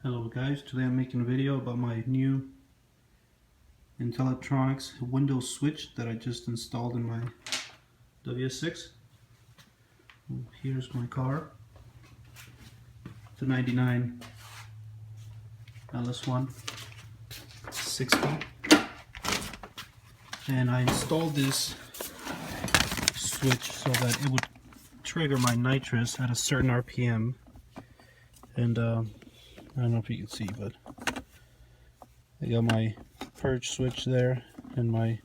Hello guys, today I'm making a video about my new Intellitronix Windows switch that I just installed in my ws6. Here's my car. It's a 99 LS1 6 speed. And I installed this switch so that it would trigger my nitrous at a certain RPM. And I don't know if you can see, but I got my purge switch there and my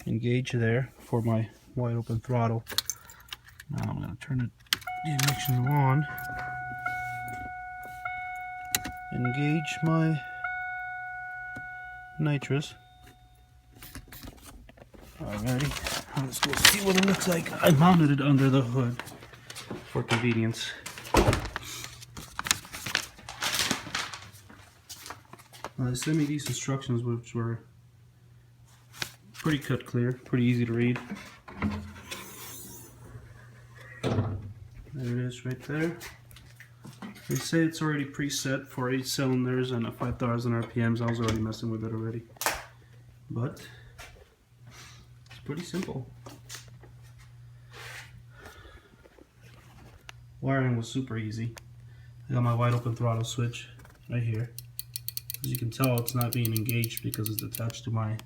engage there for my wide open throttle. Now I'm going to turn the ignition on, engage my nitrous. Alrighty, let's go see what it looks like. I mounted it under the hood for convenience. They sent me these instructions, which were pretty cut clear, pretty easy to read. There it is right there. They say it's already preset for 8 cylinders and at 5,000 RPMs. I was already messing with it already. But it's pretty simple. Wiring was super easy. I got my wide open throttle switch right here. As you can tell, it's not being engaged because it's attached to my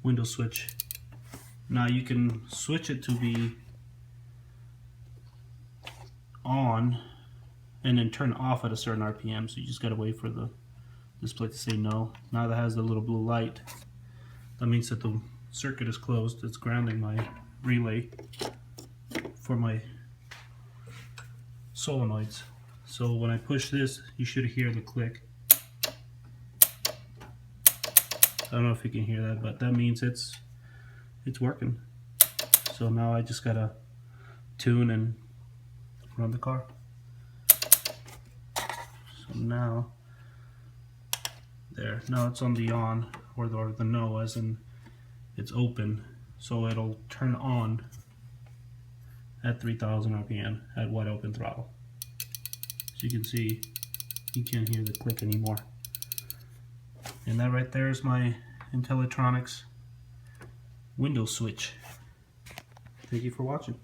Windows switch. Now you can switch it to be on and then turn off at a certain RPM, so you just gotta wait for the display to say no. Now that has the little blue light, that means that the circuit is closed. It's grounding my relay for my solenoids. So when I push this, you should hear the click. I don't know if you can hear that, but that means it's working. So now I just gotta tune and run the car. So now it's on the on or the no, as in it's open, so it'll turn on at 3,000 RPM at wide open throttle. As you can see, you can't hear the click anymore. And that right there is my Intellitronix Windows switch. Thank you for watching.